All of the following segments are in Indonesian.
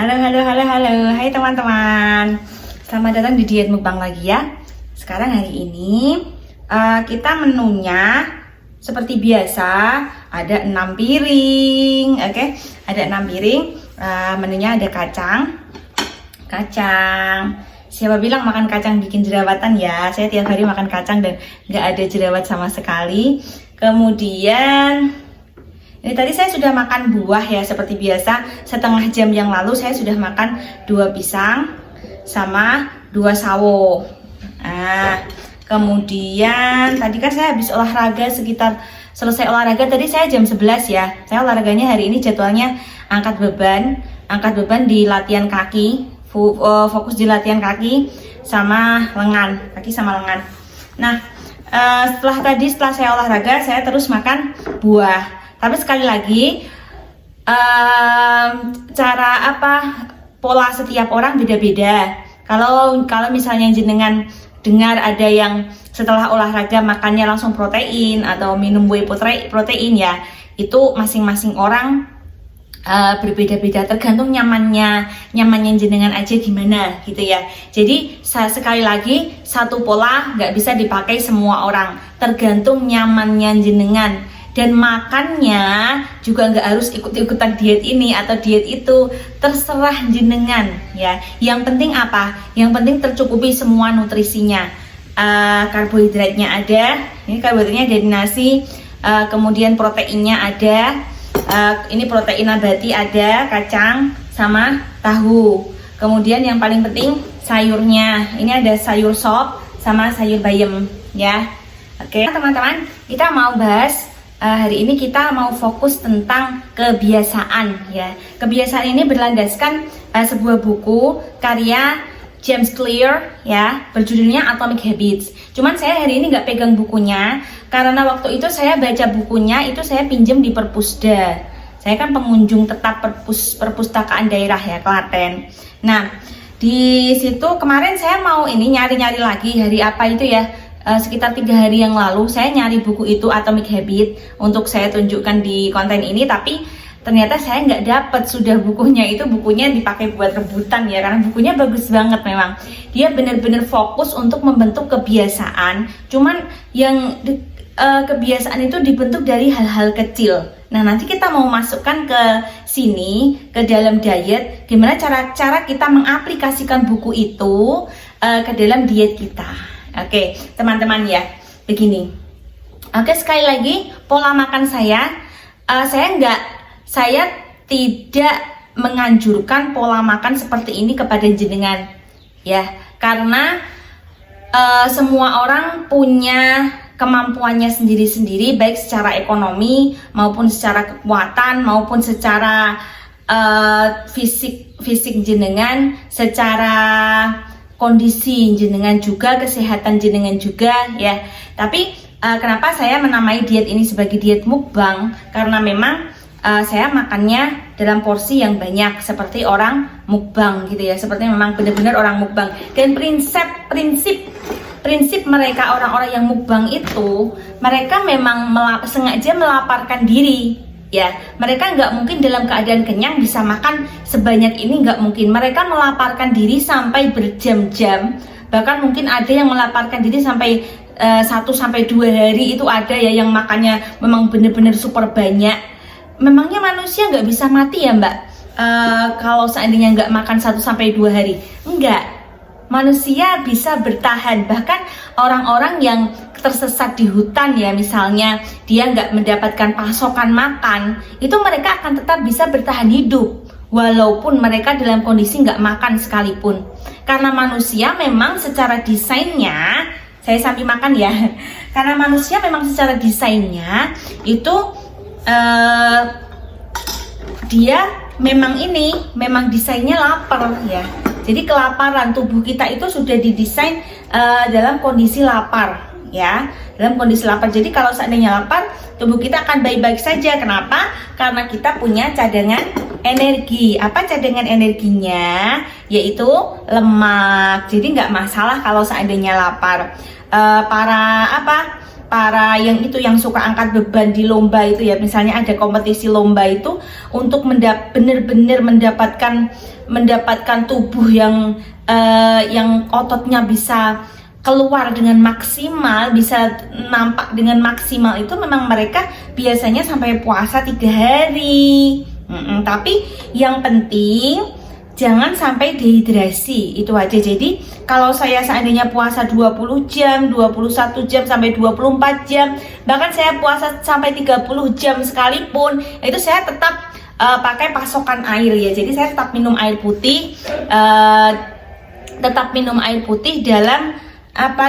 Halo, halo, halo, halo. Hai teman-teman. Selamat datang di diet mukbang lagi ya. Sekarang hari ini kita menunya seperti biasa ada 6 piring. Oke, ada 6 piring. Menunya ada kacang. Siapa bilang makan kacang bikin jerawatan ya? Saya tiap hari makan kacang dan nggak ada jerawat sama sekali. Kemudian ini tadi saya sudah makan buah ya, seperti biasa. Setengah jam yang lalu saya sudah makan 2 pisang sama 2 sawo. Kemudian tadi kan saya habis olahraga, sekitar selesai olahraga tadi saya jam 11 ya. Saya olahraganya hari ini jadwalnya angkat beban di latihan kaki, fokus di latihan kaki sama lengan, Nah, setelah saya olahraga, saya terus makan buah. Tapi sekali lagi, pola setiap orang beda-beda. Kalau misalnya jenengan dengar ada yang setelah olahraga makannya langsung protein atau minum whey protein ya, itu masing-masing orang berbeda-beda, tergantung nyamannya jenengan aja gimana gitu ya. Jadi sekali lagi, satu pola nggak bisa dipakai semua orang, tergantung nyamannya jenengan. Dan makannya juga nggak harus ikut-ikutan diet ini atau diet itu, terserah jenengan ya. Yang penting apa? Yang penting tercukupi semua nutrisinya. Karbohidratnya ada, ini karbohidratnya dari nasi, kemudian proteinnya ada, ini protein nabati ada, kacang sama tahu. Kemudian yang paling penting sayurnya, ini ada sayur sop sama sayur bayam ya. Oke teman-teman, kita mau bahas hari ini kita mau fokus tentang kebiasaan ya. Kebiasaan ini berlandaskan sebuah buku karya James Clear ya, berjudulnya Atomic Habits. Cuman saya hari ini nggak pegang bukunya karena waktu itu saya baca bukunya itu saya pinjam di Perpusda. Saya kan pengunjung tetap perpustakaan daerah ya, Klaten. Nah, di situ kemarin saya mau nyari-nyari lagi hari apa itu ya. Sekitar 3 hari yang lalu saya nyari buku itu Atomic Habit untuk saya tunjukkan di konten ini, tapi ternyata saya nggak dapet sudah bukunya. Itu bukunya dipakai buat rebutan ya, karena bukunya bagus banget memang. Dia benar-benar fokus untuk membentuk kebiasaan, cuman yang kebiasaan itu dibentuk dari hal-hal kecil. Nah, nanti kita mau masukkan ke sini, ke dalam diet, gimana cara kita mengaplikasikan buku itu ke dalam diet kita. Oke, teman-teman ya, begini. Oke, sekali lagi pola makan saya tidak menganjurkan pola makan seperti ini kepada jenengan ya, karena semua orang punya kemampuannya sendiri-sendiri, baik secara ekonomi maupun secara kekuatan maupun secara fisik jenengan, secara kondisi jenengan juga, kesehatan jenengan juga ya. Tapi kenapa saya menamai diet ini sebagai diet mukbang? Karena memang saya makannya dalam porsi yang banyak seperti orang mukbang gitu ya, seperti memang benar-benar orang mukbang. Dan prinsip mereka orang-orang yang mukbang itu, mereka memang sengaja melaparkan diri. Ya, mereka nggak mungkin dalam keadaan kenyang bisa makan sebanyak ini, nggak mungkin. Mereka melaparkan diri sampai berjam-jam, bahkan mungkin ada yang melaparkan diri sampai 1-2 hari itu ada ya, yang makannya memang benar-benar super banyak. Memangnya manusia nggak bisa mati ya Mbak? Kalau seandainya nggak makan 1-2 hari? Enggak, manusia bisa bertahan. Bahkan orang-orang yang tersesat di hutan ya, misalnya dia nggak mendapatkan pasokan makan, itu mereka akan tetap bisa bertahan hidup walaupun mereka dalam kondisi nggak makan sekalipun. Karena manusia memang secara desainnya, saya sambil makan ya, karena manusia memang secara desainnya itu dia memang desainnya lapar ya. Jadi kelaparan, tubuh kita itu sudah didesain dalam kondisi lapar ya, dalam kondisi lapar. Jadi kalau seandainya lapar, tubuh kita akan baik-baik saja. Kenapa? Karena kita punya cadangan energi. Apa cadangan energinya? Yaitu lemak. Jadi nggak masalah kalau seandainya lapar. para yang itu yang suka angkat beban di lomba itu ya, misalnya ada kompetisi lomba itu, untuk benar-benar mendapatkan tubuh yang ototnya bisa keluar dengan maksimal, bisa nampak dengan maksimal, itu memang mereka biasanya sampai puasa 3 hari. Tapi yang penting jangan sampai dehidrasi, itu aja. Jadi kalau saya seandainya puasa 20 jam, 21 jam sampai 24 jam, bahkan saya puasa sampai 30 jam sekalipun, itu saya tetap pakai pasokan air ya. Jadi saya tetap minum air putih,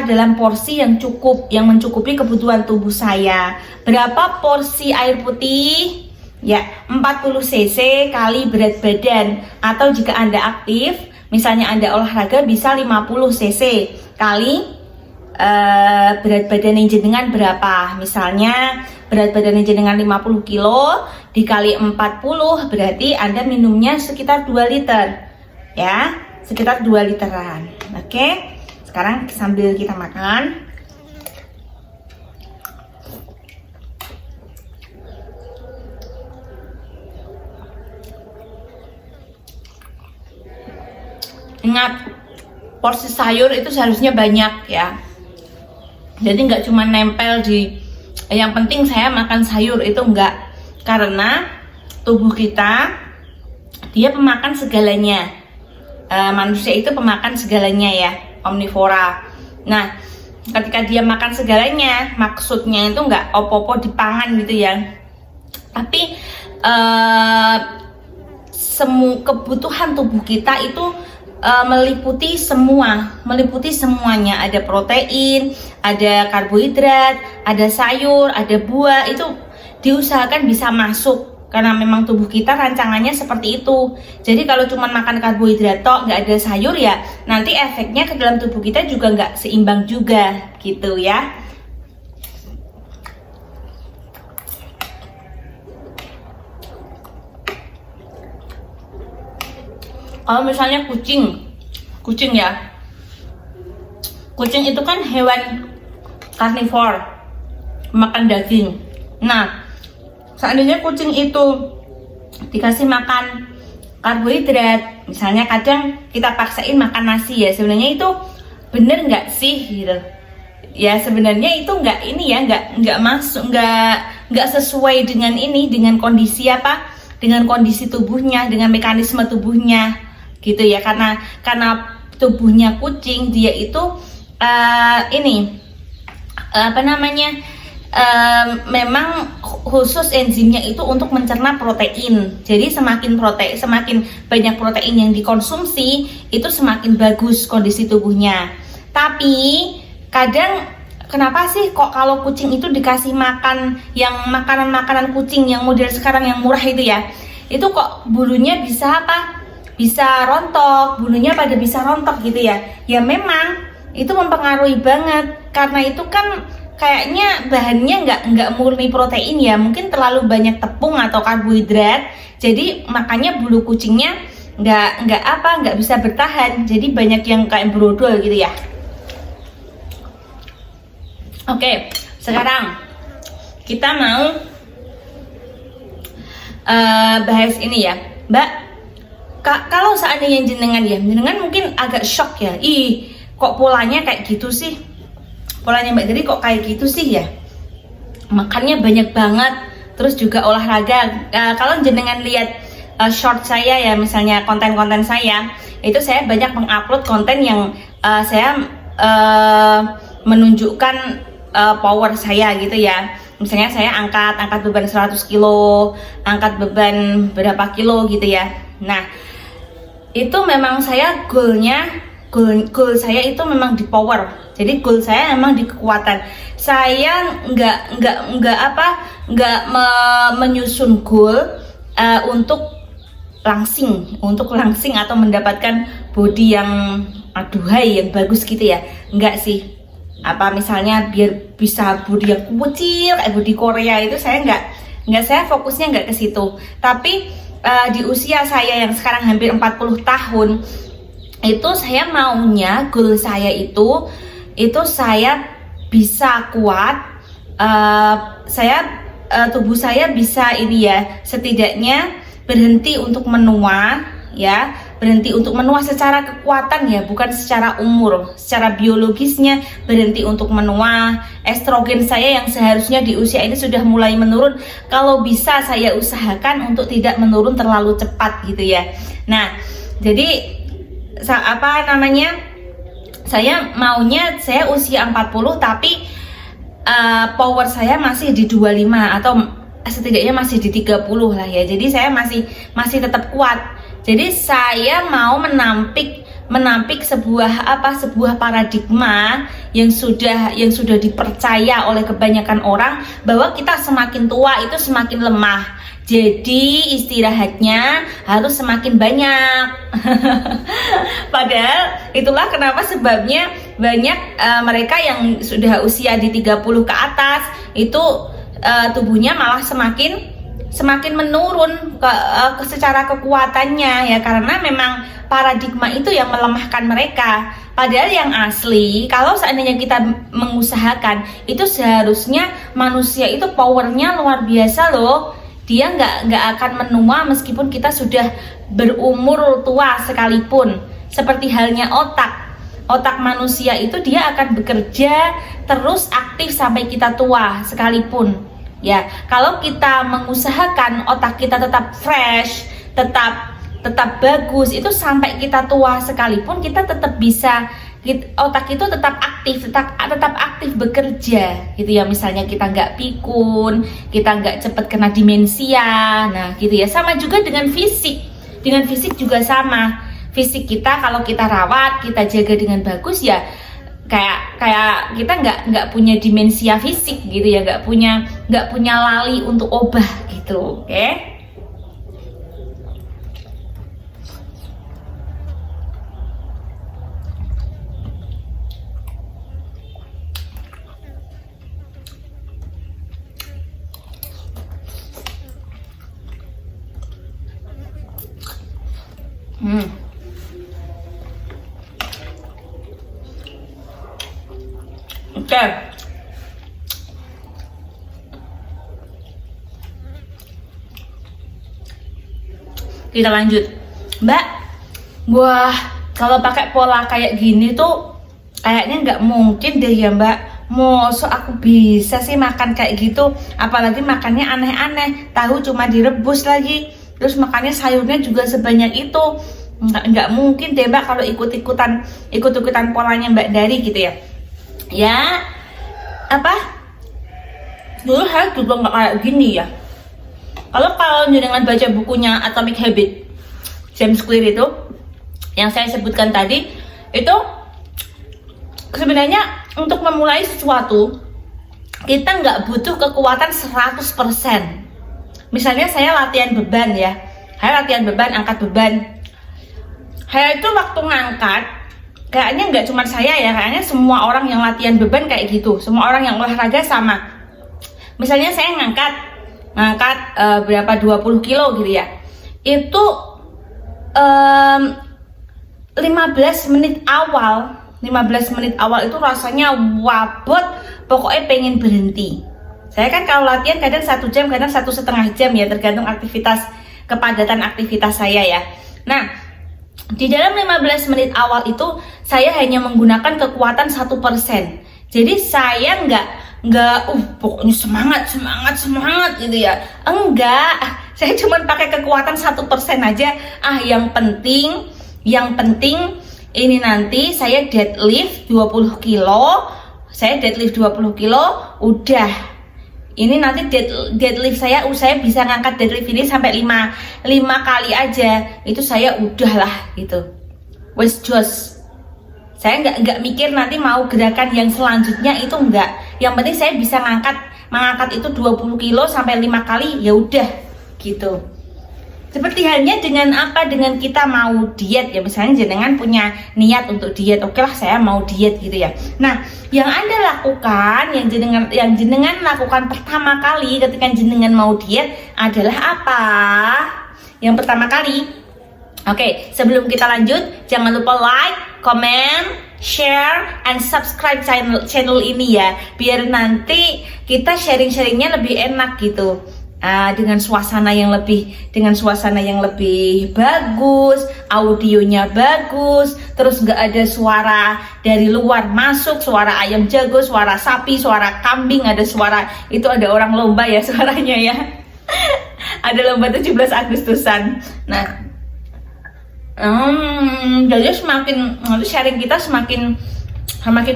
dalam porsi yang cukup, yang mencukupi kebutuhan tubuh saya. Berapa porsi air putih? Ya, 40 cc kali berat badan, atau jika Anda aktif, misalnya Anda olahraga, bisa 50 cc kali berat badan jenengan berapa. Misalnya berat badan jenengan 50 kilo dikali 40, berarti Anda minumnya sekitar 2 liter. Ya, sekitar 2 literan. Oke. Sekarang sambil kita makan, ingat, porsi sayur itu seharusnya banyak ya. Jadi nggak cuma nempel di yang penting saya makan sayur, itu enggak. Karena tubuh kita, dia pemakan segalanya. Manusia itu pemakan segalanya ya, omnivora. Nah, ketika dia makan segalanya, maksudnya itu nggak opo-opo dipangan gitu ya. Tapi semua kebutuhan tubuh kita itu meliputi semuanya. Ada protein, ada karbohidrat, ada sayur, ada buah, itu diusahakan bisa masuk. Karena memang tubuh kita rancangannya seperti itu. Jadi kalau cuma makan karbohidrat tok, nggak ada sayur ya, nanti efeknya ke dalam tubuh kita juga nggak seimbang juga, gitu ya. Kalau misalnya kucing ya, kucing itu kan hewan karnivor, makan daging. Nah, seandainya kucing itu dikasih makan karbohidrat, misalnya kadang kita paksain makan nasi ya, sebenarnya itu bener nggak sih gitu ya? Sebenarnya itu nggak masuk, nggak sesuai dengan kondisi dengan kondisi tubuhnya, dengan mekanisme tubuhnya gitu ya. Karena tubuhnya kucing, dia itu memang khusus enzimnya itu untuk mencerna protein. Jadi semakin banyak protein yang dikonsumsi, itu semakin bagus kondisi tubuhnya. Tapi kadang kenapa sih kok kalau kucing itu dikasih makan yang makanan kucing yang model sekarang yang murah itu ya, itu kok bulunya bisa rontok, bulunya pada bisa rontok gitu ya. Ya memang itu mempengaruhi banget, karena itu kan kayaknya bahannya nggak murni protein ya, mungkin terlalu banyak tepung atau karbohidrat, jadi makanya bulu kucingnya nggak bisa bertahan, jadi banyak yang kayak brodol gitu ya. Oke, sekarang kita mau bahas ini ya, Mbak. Kalau seandainya jenengan mungkin agak shock ya, kok polanya kayak gitu sih? Polanya Mbak Diri kok kayak gitu sih ya? Makannya banyak banget, terus juga olahraga. Kalau jenengan lihat short saya ya, misalnya konten-konten saya, itu saya banyak mengupload konten yang saya menunjukkan power saya gitu ya. Misalnya saya angkat beban 100 kilo, angkat beban berapa kilo gitu ya. Nah, itu memang saya goal saya itu memang di power. Jadi goal saya memang di kekuatan. Saya nggak menyusun goal untuk langsing atau mendapatkan body yang aduhai, yang bagus gitu ya. Enggak sih. Misalnya biar bisa body yang kecil kayak body Korea, itu saya saya fokusnya nggak ke situ. Tapi di usia saya yang sekarang hampir 40 tahun, itu saya maunya goal saya itu saya bisa kuat tubuh saya bisa ini ya, setidaknya berhenti untuk menua ya, berhenti untuk menua secara kekuatan ya, bukan secara umur, secara biologisnya berhenti untuk menua. Estrogen saya yang seharusnya di usia ini sudah mulai menurun, kalau bisa saya usahakan untuk tidak menurun terlalu cepat gitu ya. Nah, jadi saya maunya saya usia 40 tapi power saya masih di 25 atau setidaknya masih di 30 lah ya. Jadi saya masih tetap kuat. Jadi saya mau menampik sebuah paradigma yang sudah dipercaya oleh kebanyakan orang bahwa kita semakin tua itu semakin lemah. Jadi istirahatnya harus semakin banyak. Padahal itulah kenapa sebabnya banyak mereka yang sudah usia di 30 ke atas itu tubuhnya malah semakin menurun secara kekuatannya ya, karena memang paradigma itu yang melemahkan mereka. Padahal yang asli kalau seandainya kita mengusahakan itu seharusnya manusia itu powernya luar biasa loh. Dia nggak akan menua meskipun kita sudah berumur tua sekalipun. Seperti halnya otak manusia itu dia akan bekerja terus aktif sampai kita tua sekalipun. Ya, kalau kita mengusahakan otak kita tetap fresh, tetap bagus, itu sampai kita tua sekalipun kita tetap bisa, otak itu tetap aktif bekerja gitu ya. Misalnya kita nggak pikun, kita nggak cepat kena demensia, nah gitu ya. Sama juga dengan fisik juga sama. Fisik kita kalau kita rawat, kita jaga dengan bagus ya, kayak kita nggak punya demensia fisik gitu ya, nggak punya lali untuk obah gitu, oke? Oke. Kita lanjut, Mbak. Wah, kalau pakai pola kayak gini tuh kayaknya nggak mungkin deh ya, Mbak. Mosok aku bisa sih makan kayak gitu, apalagi makannya aneh-aneh, tahu cuma direbus lagi, terus makannya sayurnya juga sebanyak itu. Nggak mungkin deh, Mbak, kalau ikut-ikutan polanya Mbak Dari gitu ya. Ya, dulu saya juga nggak kayak gini ya. Kalau dengan baca bukunya Atomic Habit, James Clear itu yang saya sebutkan tadi, itu sebenarnya untuk memulai sesuatu kita nggak butuh kekuatan 100%. Misalnya saya latihan beban ya, angkat beban. Saya itu waktu ngangkat, kayaknya nggak cuma saya ya, kayaknya semua orang yang latihan beban kayak gitu, semua orang yang olahraga sama. Misalnya saya ngangkat berapa 20 kilo gitu ya, itu 15 menit awal itu rasanya wabot, pokoknya pengen berhenti. Saya kan kalau latihan kadang 1 jam, kadang 1,5 jam ya, tergantung kepadatan aktivitas saya ya. Nah, di dalam 15 menit awal itu saya hanya menggunakan kekuatan 1%. Jadi saya nggak pokoknya semangat gitu ya. Enggak, saya cuma pakai kekuatan 1% aja. Yang penting ini nanti saya deadlift 20 kilo. Udah. Ini nanti deadlift saya bisa ngangkat deadlift ini sampai 5 kali aja. Itu saya udahlah gitu. Wes jos. Saya nggak mikir nanti mau gerakan yang selanjutnya, itu enggak. Yang penting saya bisa mengangkat itu 20 kilo sampai 5 kali, ya udah gitu. Seperti halnya dengan kita mau diet ya, misalnya jenengan punya niat untuk diet, oke lah saya mau diet gitu ya. Nah, yang Anda lakukan, yang jenengan lakukan pertama kali ketika jenengan mau diet adalah apa? Yang pertama kali, oke, sebelum kita lanjut, jangan lupa like, comment, share, and subscribe channel ini ya, biar nanti kita sharing-sharingnya lebih enak gitu. Dengan suasana yang lebih bagus, audionya bagus, terus nggak ada suara dari luar masuk, suara ayam jago, suara sapi, suara kambing, ada orang lomba ya suaranya ya. Ada lomba 17 Agustusan. Nah, jadi semakin nanti sharing kita semakin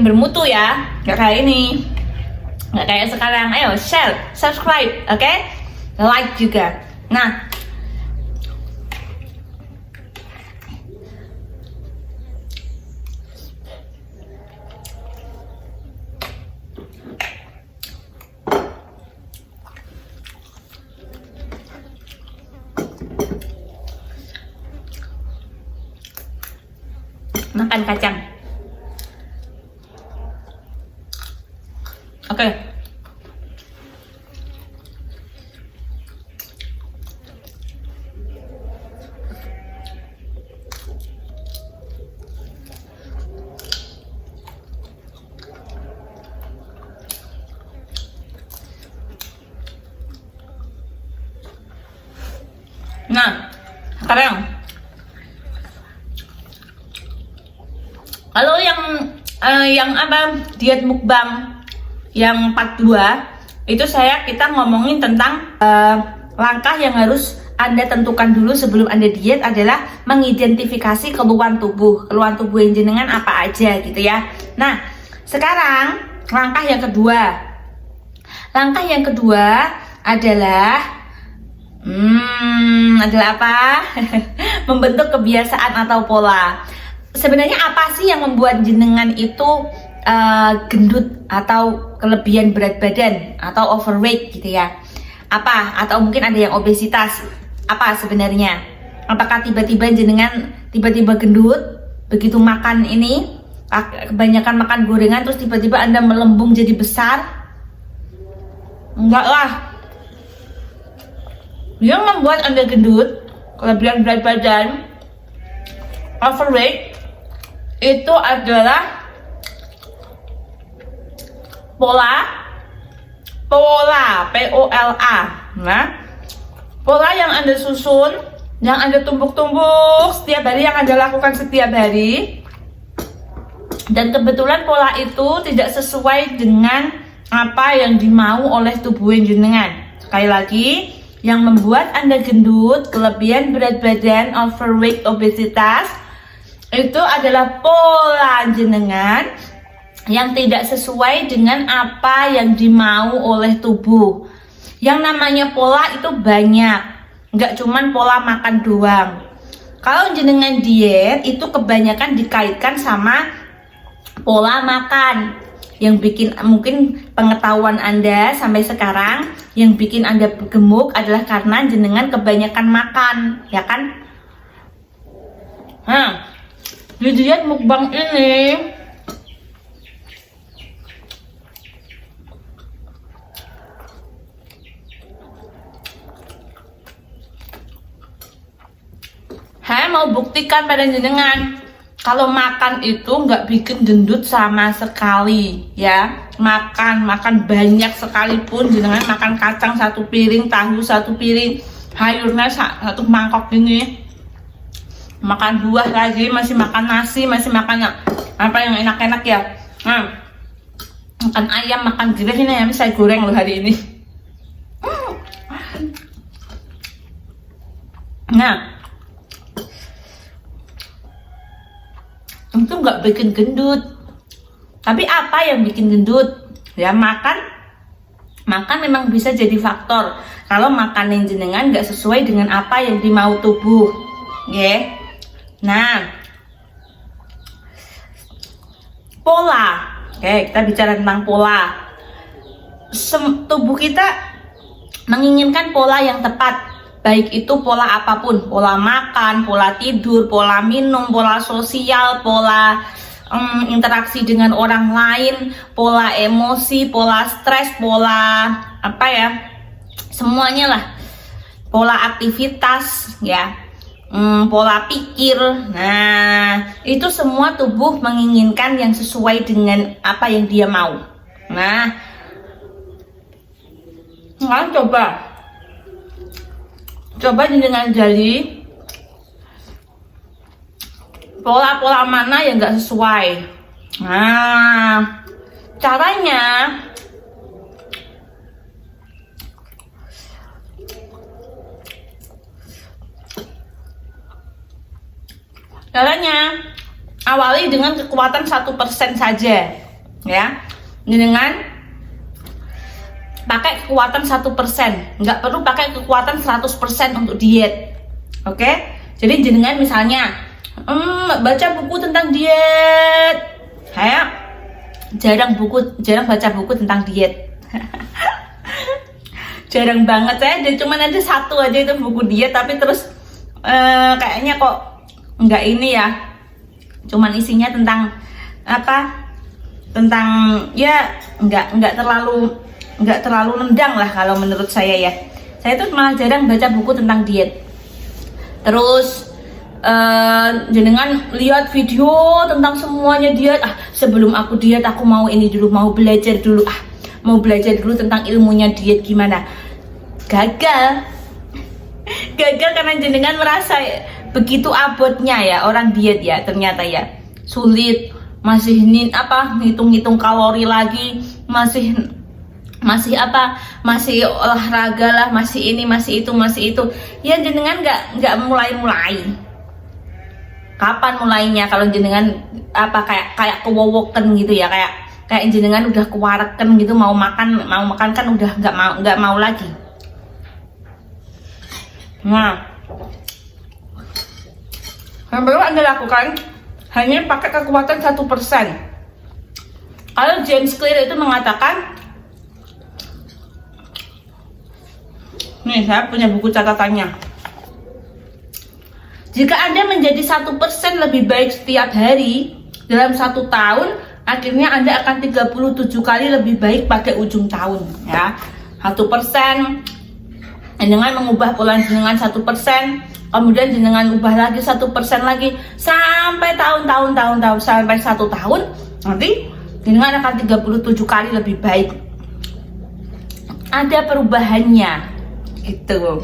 bermutu ya, nggak kayak ini, nggak kayak sekarang. Ayo share, subscribe, oke? Like juga. Nah, makan kacang. Oke. Nah, sekarang kalau yang diet mukbang yang part 2 itu kita ngomongin tentang langkah yang harus Anda tentukan dulu sebelum Anda diet adalah mengidentifikasi keluhan tubuh yang jenengan apa aja gitu ya. Nah, sekarang langkah yang kedua adalah apa? Membentuk kebiasaan atau pola. Sebenarnya apa sih yang membuat jenengan itu gendut atau kelebihan berat badan atau overweight gitu ya? Apa? Atau mungkin ada yang obesitas? Apa sebenarnya? Apakah tiba-tiba jenengan tiba-tiba gendut begitu makan ini, kebanyakan makan gorengan terus tiba-tiba Anda melembung jadi besar? Enggak lah. Yang membuat Anda gendut, kelebihan berat badan, overweight, itu adalah pola POLA. Nah, pola yang Anda susun, yang Anda tumbuk-tumbuk setiap hari, yang Anda lakukan setiap hari, dan kebetulan pola itu tidak sesuai dengan apa yang dimau oleh tubuh jenengan. Sekali lagi, yang membuat Anda gendut, kelebihan berat badan, overweight, obesitas, itu adalah pola jenengan yang tidak sesuai dengan apa yang dimau oleh tubuh. Yang namanya pola itu banyak, nggak cuman pola makan doang. Kalau jenengan diet itu kebanyakan dikaitkan sama pola makan. Yang bikin mungkin pengetahuan Anda sampai sekarang, yang bikin Anda gemuk adalah karena jenengan kebanyakan makan, ya kan? Di diet mukbang ini saya mau buktikan pada jenengan kalau makan itu nggak bikin gendut sama sekali ya. Makan banyak sekalipun, jenengan makan kacang 1 piring, tahu 1 piring, sayurnya 1 mangkok ini, makan buah lagi, masih makan nasi, masih makan apa yang enak-enak ya. Makan ayam, makan gileh, ini ayam saya goreng loh hari ini. Nah, itu nggak bikin gendut. Tapi apa yang bikin gendut? Ya makan memang bisa jadi faktor. Kalau makanan jenengan nggak sesuai dengan apa yang dimau tubuh, ya. Nah, pola. Oke, kita bicara tentang pola. Tubuh kita menginginkan pola yang tepat. Baik itu pola apapun, pola makan, pola tidur, pola minum, pola sosial, pola interaksi dengan orang lain, pola emosi, pola stres, pola apa ya, semuanya lah, pola aktivitas ya. pola pikir. Nah, itu semua tubuh menginginkan yang sesuai dengan apa yang dia mau. Nah, kalian coba dengan gali pola-pola mana yang nggak sesuai. Nah, caranya awali dengan kekuatan 1% saja, ya. Dengan pakai kekuatan 1%, nggak perlu pakai kekuatan 100% untuk diet. Oke? Jadi jenengan misalnya baca buku tentang diet, saya jarang baca buku tentang diet. Jarang banget, saya cuma ada satu aja itu buku diet, tapi terus kayaknya kok nggak ini ya, cuman isinya tentang apa, tentang ya nggak terlalu nendang lah kalau menurut saya ya. Saya tuh malah jarang baca buku tentang diet. Terus jenengan lihat video tentang semuanya diet. Sebelum aku diet aku mau ini dulu, mau belajar dulu tentang ilmunya diet gimana. Gagal karena jenengan merasa begitu abotnya ya orang diet ya, ternyata ya sulit, masih ngitung kalori lagi, masih olahraga lah, masih ini masih itu ya. Jenengan nggak mulai. Kapan mulainya kalau jenengan kayak kewowoken gitu ya, kayak jenengan udah kewareken gitu, mau makan kan udah nggak mau lagi. Nah, yang perlu Anda lakukan hanya pakai kekuatan 1%. Kalau James Clear itu mengatakan, nih saya punya buku catatannya, jika Anda menjadi 1% lebih baik setiap hari dalam 1 tahun, akhirnya Anda akan 37 kali lebih baik pada ujung tahun ya. 1%, dengan mengubah pola jenengan 1%, kemudian jenengan ubah lagi 1% lagi sampai tahun sampai 1 tahun, nanti jenengan akan 37 kali lebih baik. Ada perubahannya gitu.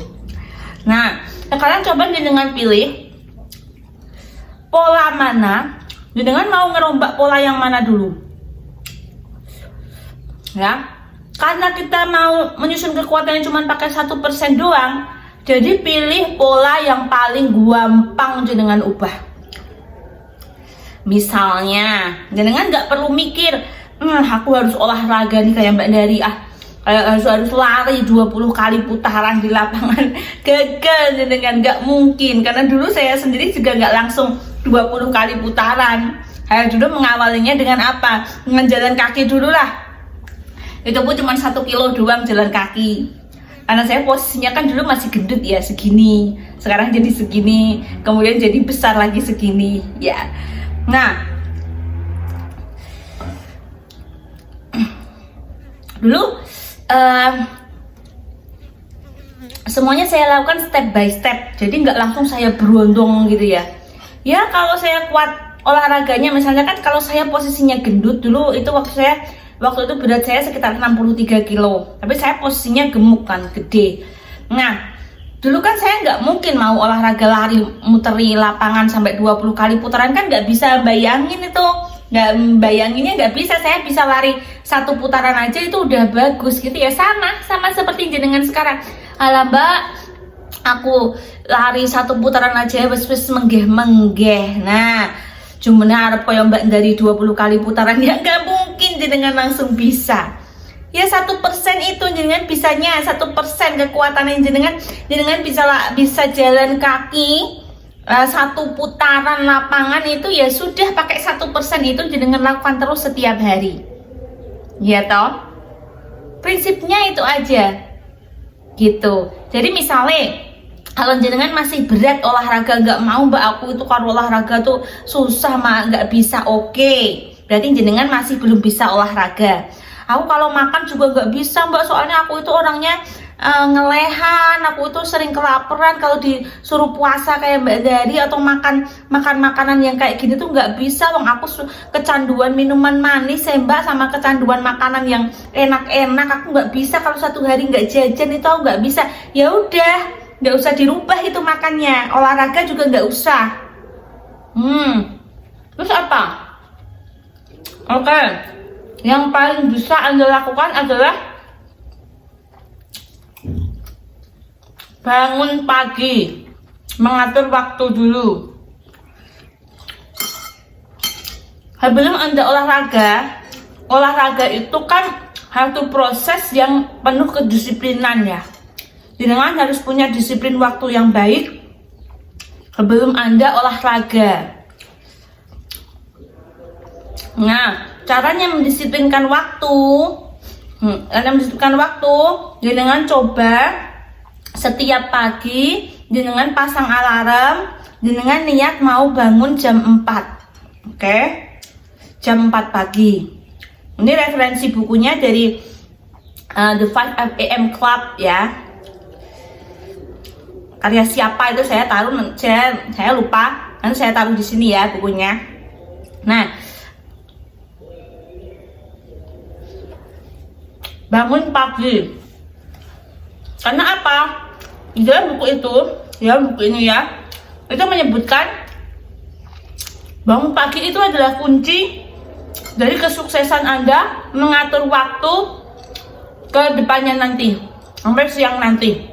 Nah, sekarang coba jenengan pilih pola mana, jenengan mau ngerombak pola yang mana dulu ya. Karena kita mau menyusun kekuatan yang cuma pakai 1% doang, jadi pilih pola yang paling gampang jenengan ubah. Misalnya, jenengan nggak perlu mikir, aku harus olahraga nih kayak Mbak Dari, harus lari 20 kali putaran di lapangan. Gagal jenengan, nggak mungkin. Karena dulu saya sendiri juga nggak langsung 20 kali putaran. Saya dulu mengawalinya dengan apa? Dengan jalan kaki dulu lah. Itu pun cuma 1 kilo doang jalan kaki. Karena saya posisinya kan dulu masih gendut ya, segini. Sekarang jadi segini, kemudian jadi besar lagi segini ya. Nah, dulu semuanya saya lakukan step by step, jadi nggak langsung saya berondong gitu ya. Ya kalau saya kuat olahraganya, misalnya kan kalau saya posisinya gendut dulu, itu waktu itu berat saya sekitar 63 kilo, tapi saya posisinya gemuk kan, gede. Nah, dulu kan saya nggak mungkin mau olahraga lari muteri lapangan sampai 20 kali putaran, kan nggak bisa bayangin itu. Nggak bisa. Saya bisa lari 1 putaran aja itu udah bagus gitu ya. Sama seperti jenengan sekarang. Alah Mbak, aku lari 1 putaran aja wis menggeh. Nah, cuman harap koyo Mbak dari 20 kali putaran ya nggak mungkin jenengan langsung bisa. Ya 1% itu jenengan bisanya 1% kekuatan yang jenengan bisa jalan kaki 1 putaran lapangan itu ya sudah, pakai 1% itu jenengan lakukan terus setiap hari. Ya toh? Prinsipnya itu aja. Gitu. Jadi misalnya kalau jenengan masih berat olahraga, nggak mau Mbak aku itu kalau olahraga tuh susah nggak bisa, oke. Berarti jenengan masih belum bisa olahraga. Aku kalau makan juga nggak bisa Mbak, soalnya aku itu orangnya ngelehan, aku tuh sering kelaparan kalau disuruh puasa kayak Mbak Dari atau makan makanan yang kayak gini tuh nggak bisa. Wong aku kecanduan minuman manis ya Mbak, sama kecanduan makanan yang enak-enak. Aku nggak bisa kalau satu hari nggak jajan itu, aku nggak bisa. Ya udah, nggak usah dirubah itu makannya, olahraga juga nggak usah. Terus apa? Oke, yang paling bisa Anda lakukan adalah bangun pagi, mengatur waktu dulu. Sebelum Anda olahraga itu kan satu proses yang penuh kedisiplinan ya. Jenengan harus punya disiplin waktu yang baik sebelum Anda olahraga. Nah, caranya mendisiplinkan waktu, jenengan coba setiap pagi, jenengan pasang alarm, jenengan niat mau bangun jam 4. Oke? Jam 4 pagi. Ini referensi bukunya dari The 5 AM Club ya. Karya siapa itu saya lupa. Nanti saya taruh di sini ya bukunya. Nah, bangun pagi. Karena apa? Di dalam buku itu, ya buku ini ya, itu menyebutkan bangun pagi itu adalah kunci dari kesuksesan Anda mengatur waktu ke depannya nanti, sampai siang nanti,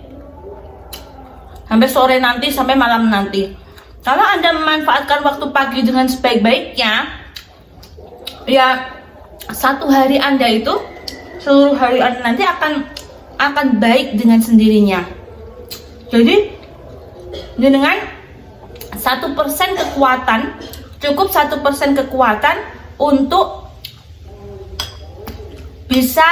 sampai sore nanti, sampai malam nanti. Kalau Anda memanfaatkan waktu pagi dengan sebaik-baiknya, ya satu hari Anda itu, seluruh hari Anda nanti akan baik dengan sendirinya. Jadi dengan 1% kekuatan, cukup 1% kekuatan untuk bisa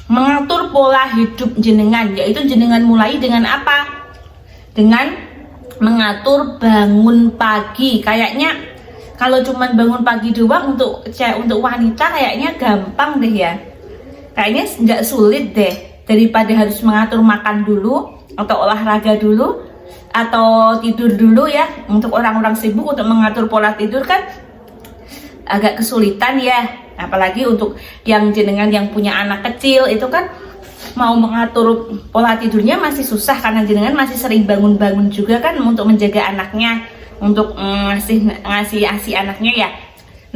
mengatur pola hidup jenengan, yaitu jenengan mulai dengan apa? Dengan mengatur bangun pagi. Kayaknya kalau cuman bangun pagi doang untuk wanita kayaknya gampang deh ya. Kayaknya nggak sulit deh, daripada harus mengatur makan dulu atau olahraga dulu atau tidur dulu ya. Untuk orang-orang sibuk untuk mengatur pola tidur kan agak kesulitan ya, apalagi untuk yang jenengan yang punya anak kecil itu kan mau mengatur pola tidurnya masih susah karena jenengan masih sering bangun-bangun juga kan untuk menjaga anaknya, untuk ngasih asi anaknya ya.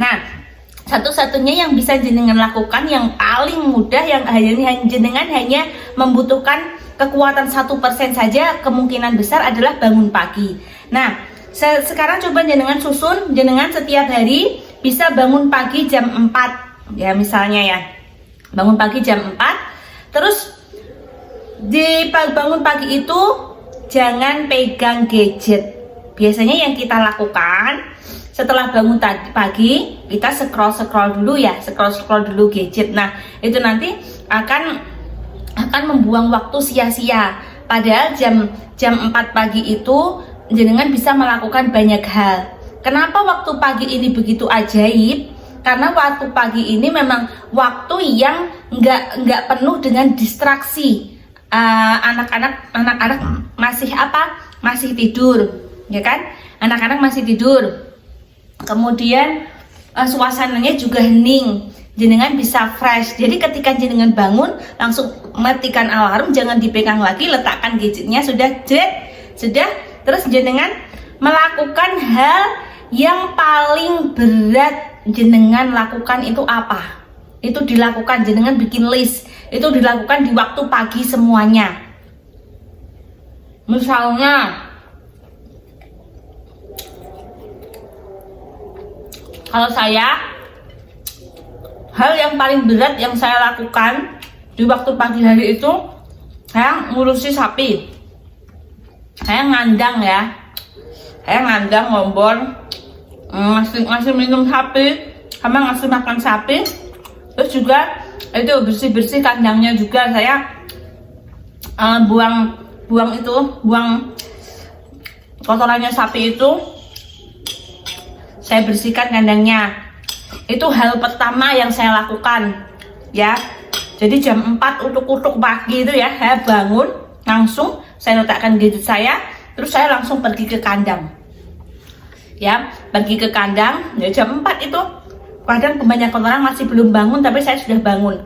Nah, satu-satunya yang bisa jenengan lakukan yang paling mudah, yang jenengan hanya membutuhkan kekuatan 1% saja, kemungkinan besar adalah bangun pagi. Nah, sekarang coba jenengan susun, jenengan setiap hari bisa bangun pagi jam 4 ya misalnya ya, bangun pagi jam 4. Terus di bangun pagi itu jangan pegang gadget. Biasanya yang kita lakukan setelah bangun pagi, kita scroll dulu ya, scroll dulu gadget. Nah, itu nanti akan membuang waktu sia-sia. Padahal jam 4 pagi itu jenengan bisa melakukan banyak hal. Kenapa waktu pagi ini begitu ajaib? Karena waktu pagi ini memang waktu yang nggak penuh dengan distraksi. Anak-anak masih tidur, ya kan? Anak-anak masih tidur. Kemudian suasananya juga hening, jenengan bisa fresh. Jadi ketika jenengan bangun langsung matikan alarm, jangan dipegang lagi, letakkan gadgetnya, sudah. Terus jenengan melakukan hal yang paling berat jenengan lakukan itu apa? Itu dilakukan, jenengan bikin list, itu dilakukan di waktu pagi semuanya. Misalnya kalau saya, hal yang paling berat yang saya lakukan di waktu pagi hari itu, saya ngurusi sapi. Saya ngandang ya, ngombor, ngasih minum sapi, sama ngasih makan sapi. Terus juga itu bersih kandangnya juga, saya buang kotorannya sapi itu, saya bersihkan kandangnya. Itu hal pertama yang saya lakukan ya. Jadi jam 4 utuk-utuk pagi itu ya, saya bangun langsung, saya letakkan gadget saya, terus saya langsung pergi ke kandang. Ya, pergi ke kandang, ya jam 4 itu. Kadang kebanyakan orang masih belum bangun, tapi saya sudah bangun.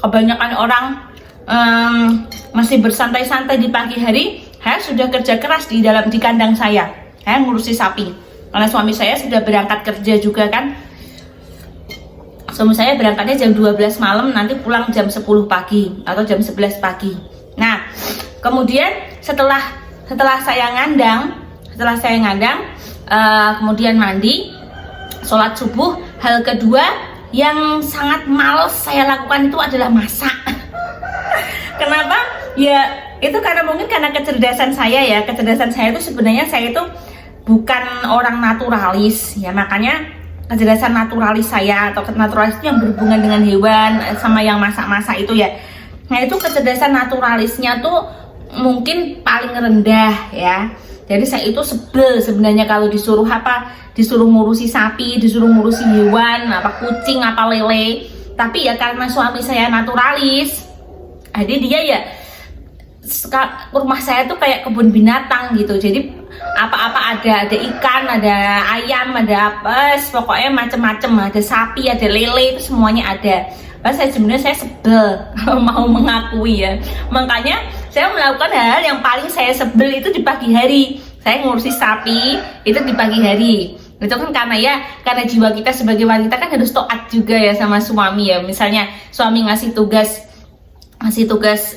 Kebanyakan orang masih bersantai-santai di pagi hari, saya sudah kerja keras di kandang saya. Saya ngurusi sapi. Karena suami saya sudah berangkat kerja juga kan. Suami saya berangkatnya jam 12 malam, nanti pulang jam 10 pagi atau jam 11 pagi. Nah, kemudian setelah saya ngandang, kemudian mandi, sholat subuh, hal kedua yang sangat males saya lakukan itu adalah masak. Kenapa? Ya, itu karena mungkin karena kecerdasan saya ya. Kecerdasan saya itu sebenarnya saya itu bukan orang naturalis ya, makanya kecerdasan naturalis saya atau naturalis itu yang berhubungan dengan hewan sama yang masak-masak itu ya. Nah, itu kecerdasan naturalisnya tuh mungkin paling rendah ya. Jadi saya itu sebel sebenarnya kalau disuruh ngurusi sapi, disuruh ngurusi hewan, apa kucing, apa lele. Tapi ya karena suami saya naturalis, jadi dia ya, rumah saya tuh kayak kebun binatang gitu. Jadi apa-apa ada ikan, ada ayam, ada apa, pokoknya macem-macem, ada sapi, ada lele, itu semuanya ada. Sebenarnya saya sebel kalau mau mengakui ya. Makanya saya melakukan hal yang paling saya sebel itu di pagi hari. Saya ngurusi sapi itu di pagi hari. Itu kan karena jiwa kita sebagai wanita kan harus taat juga ya sama suami ya. Misalnya suami ngasih tugas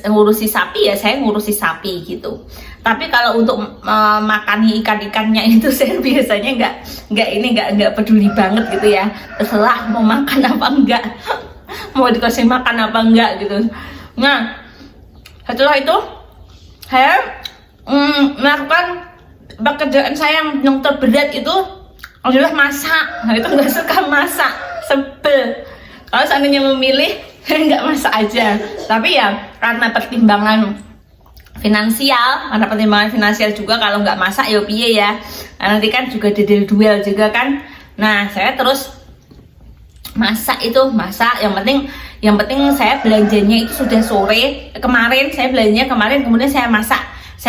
ngurusi sapi, ya saya ngurusi sapi gitu. Tapi kalau untuk makani ikan-ikannya itu saya biasanya nggak peduli banget gitu ya. Terserah mau makan apa enggak, mau dikasih makan apa enggak gitu. Nah, setelah itu saya melakukan pekerjaan saya yang terberat itu adalah masak. Nah, itu nggak suka masak, sebel. Kalau seandainya memilih, saya nggak masak aja. Tapi ya karena pertimbangan finansial juga, kalau nggak masak ya piye ya. Nah, nanti kan juga dedel duel juga kan. Nah, saya terus masak. Yang penting saya belanjanya itu sudah sore. Saya belanjanya kemarin, kemudian saya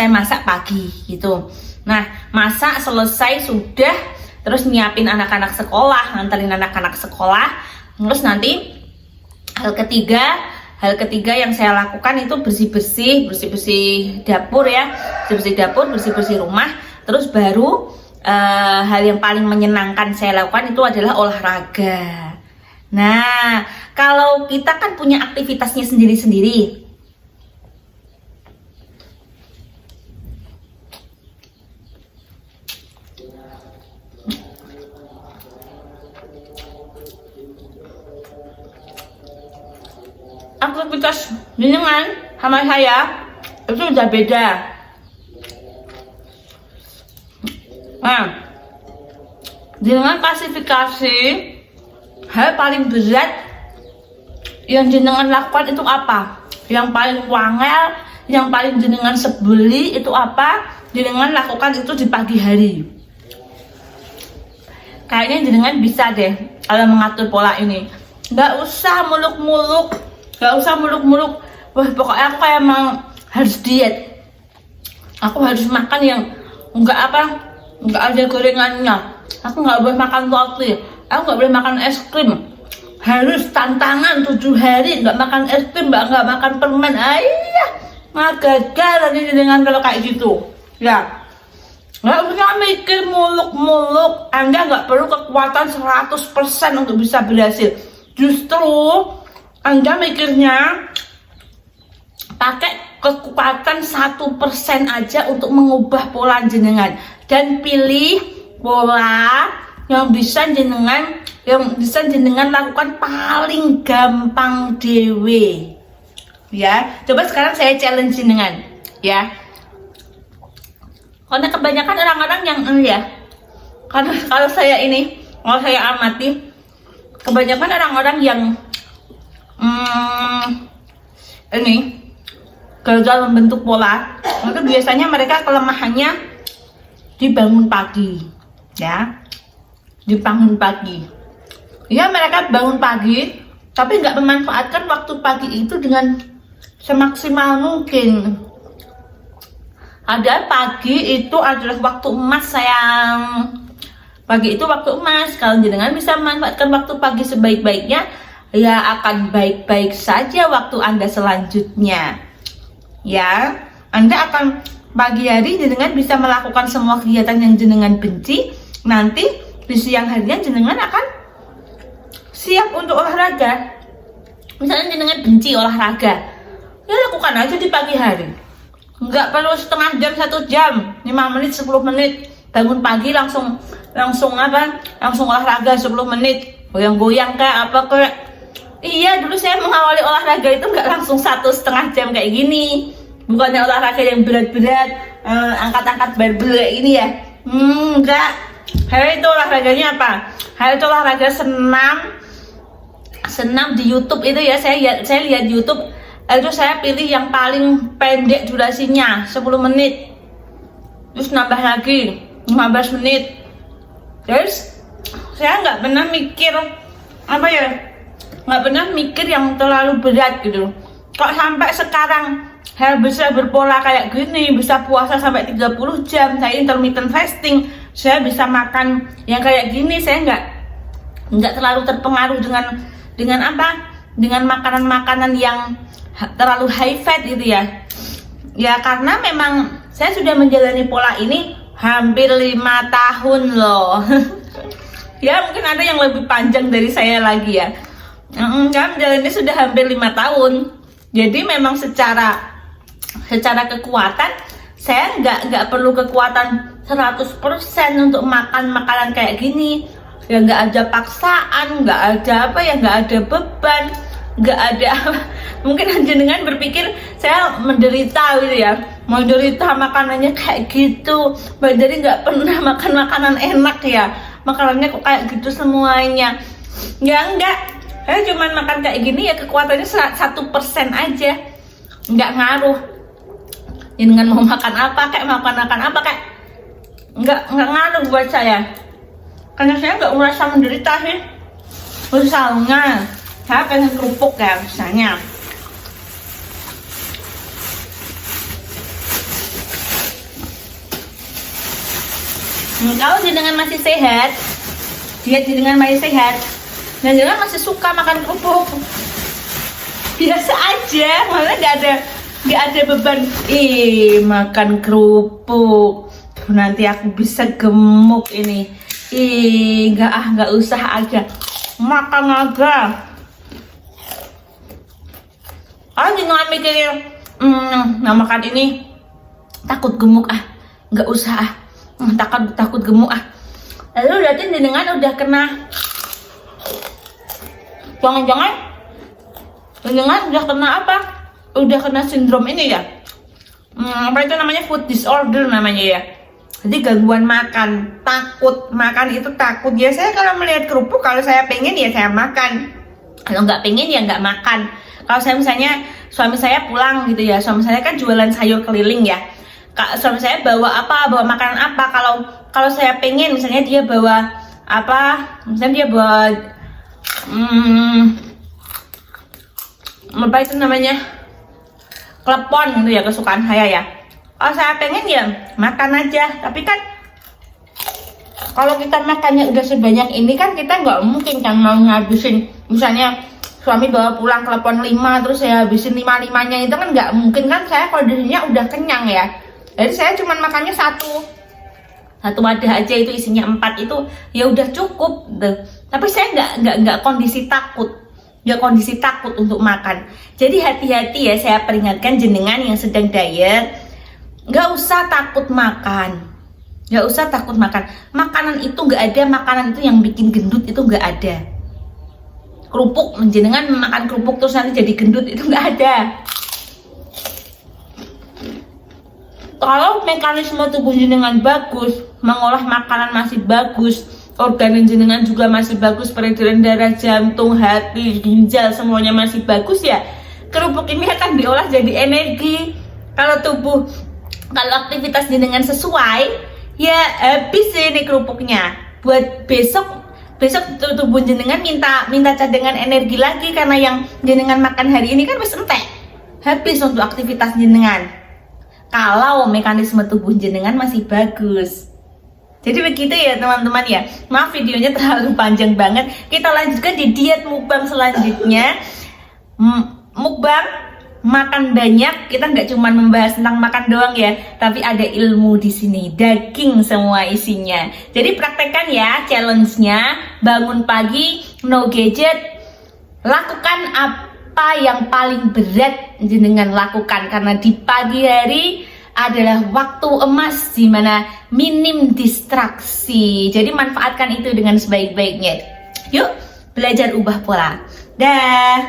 masak pagi gitu. Nah, masak selesai sudah, terus nyiapin anak-anak sekolah, nganterin anak-anak sekolah. Terus nanti hal ketiga yang saya lakukan itu bersih-bersih dapur ya, bersih-bersih rumah. Terus baru hal yang paling menyenangkan saya lakukan itu adalah olahraga. Nah, kalau kita kan punya aktivitasnya sendiri-sendiri. Aktivitas jenengan sama saya itu udah beda. Nah, jenengan klasifikasi hal paling berat yang jenengan lakukan itu apa? Yang paling wangel, yang paling jenengan sebeli itu apa? Jenengan lakukan itu di pagi hari. Kayaknya jenengan bisa deh kalau mengatur pola ini. Nggak usah muluk-muluk. Wah, pokoknya aku kayak emang harus diet. Aku harus makan yang nggak ada gorengannya. Aku nggak boleh makan roti. Aku nggak boleh makan es krim. Harus tantangan 7 hari nggak makan es krim, nggak makan permen. Ayah, gagal nanti dengan kalau kayak gitu. Ya, nggak usah mikir muluk-muluk. Anda nggak perlu kekuatan 100% untuk bisa berhasil. Justru Anda mikirnya pakai kekuatan 1% aja untuk mengubah pola jenengan, dan pilih pola yang bisa jenengan lakukan paling gampang dewe. Ya, coba sekarang saya challenge jenengan ya. Karena kebanyakan orang-orang yang karena kalau saya amati, kebanyakan orang-orang yang gagal membentuk pola, itu biasanya mereka kelemahannya di bangun pagi ya. Mereka bangun pagi tapi nggak memanfaatkan waktu pagi itu dengan semaksimal mungkin. Ada pagi itu adalah waktu emas sayang. Pagi itu waktu emas. Kalau jenengan bisa memanfaatkan waktu pagi sebaik-baiknya, ya akan baik-baik saja waktu Anda selanjutnya. Ya, Anda akan pagi hari jenengan bisa melakukan semua kegiatan yang jenengan benci. Nanti di siang harinya jenengan akan siap untuk olahraga. Misalnya jenengan benci olahraga, ya lakukan aja di pagi hari. Nggak perlu setengah jam, 1 jam, 5 menit, 10 menit. Bangun pagi langsung olahraga 10 menit, goyang-goyang kayak apa kayak. Iya, dulu saya mengawali olahraga itu nggak langsung 1,5 jam kayak gini. Bukannya olahraga yang berat-berat, angkat-angkat barbel kayak ini ya. Enggak. Hari itu olahraganya apa? Hari itu olahraga senam di YouTube itu ya. Saya lihat YouTube itu, saya pilih yang paling pendek durasinya 10 menit. Terus nambah lagi 15 menit. Terus saya nggak pernah mikir nggak pernah mikir yang terlalu berat gitu. Kok sampai sekarang saya bisa berpola kayak gini, bisa puasa sampai 30 jam, saya intermittent fasting, saya bisa makan yang kayak gini. Saya nggak terlalu terpengaruh dengan makanan-makanan yang terlalu high fat gitu ya. Ya karena memang saya sudah menjalani pola ini hampir 5 tahun loh. Ya mungkin ada yang lebih panjang dari saya lagi ya. Kan menjalani sudah hampir 5 tahun. Jadi memang secara kekuatan saya nggak perlu kekuatan 100% untuk makan makanan kayak gini. Ya nggak ada paksaan, nggak ada nggak ada beban, nggak ada mungkin jenengan berpikir saya menderita gitu ya, menderita makanannya kayak gitu, jadi nggak pernah makan makanan enak ya, makanannya kok kayak gitu semuanya. Ya enggak, saya cuma makan kayak gini ya kekuatannya 1% aja, nggak ngaruh jenengan mau makan apa kayak nggak ngaruh buat saya, karena saya nggak merasa menderita sih. Misalnya saya pengen kerupuk ya misalnya, kalau jenengan masih sehat, dan jenengan masih suka makan kerupuk, biasa aja, malah nggak ada beban. Makan kerupuk nanti aku bisa gemuk ini. Nggak usah aja, makan aja. Jangan mikirin nggak makan ini takut gemuk, nggak usah takut gemuk. Lalu berarti jenengan udah kena, jangan-jangan jenengan udah kena apa? Udah kena sindrom ini ya, apa itu namanya, food disorder namanya ya. Jadi gangguan makan, takut makan itu takut ya. Saya kalau melihat kerupuk, kalau saya pengen ya saya makan, kalau nggak pengen ya nggak makan. Kalau saya misalnya suami saya pulang gitu ya, suami saya kan jualan sayur keliling ya, suami saya bawa makanan apa, kalau saya pengen misalnya dia bawa misalnya dia bawa apa itu namanya, klepon gitu ya, kesukaan saya ya. Kalau saya pengen ya makan aja, tapi kan kalau kita makannya udah sebanyak ini kan kita nggak mungkin kan mau ngabisin. Misalnya suami bawa pulang klepon 5 terus saya habisin 5-5-nya, itu kan nggak mungkin kan, saya kondisinya udah kenyang ya. Jadi saya cuma makannya satu wadah aja, itu isinya 4 itu ya udah cukup. Tapi saya nggak kondisi takut, untuk makan. Jadi hati-hati ya, saya peringatkan jenengan yang sedang diet, nggak usah takut makan, makanan itu nggak ada, makanan itu yang bikin gendut itu nggak ada. Kerupuk, jenengan makan kerupuk terus nanti jadi gendut, itu nggak ada. Kalau mekanisme tubuh jenengan bagus, mengolah makanan masih bagus, organ jenengan juga masih bagus, peredaran darah, jantung, hati, ginjal semuanya masih bagus ya, kerupuk ini akan diolah jadi energi. Kalau aktivitas jenengan sesuai, ya habis ini kerupuknya. Buat besok besok tubuh jenengan minta cadangan energi lagi, karena yang jenengan makan hari ini kan wis entek, habis untuk aktivitas jenengan. Kalau mekanisme tubuh jenengan masih bagus. Jadi begitu ya teman-teman ya. Maaf videonya terlalu panjang banget. Kita lanjutkan di diet mukbang selanjutnya. Mukbang makan banyak, kita nggak cuma membahas tentang makan doang ya, tapi ada ilmu di sini, daging semua isinya. Jadi praktekkan ya challenge-nya, bangun pagi, no gadget, lakukan apa yang paling berat jenengan lakukan, karena di pagi hari adalah waktu emas di mana minim distraksi. Jadi manfaatkan itu dengan sebaik-baiknya. Yuk belajar ubah pola. Dah.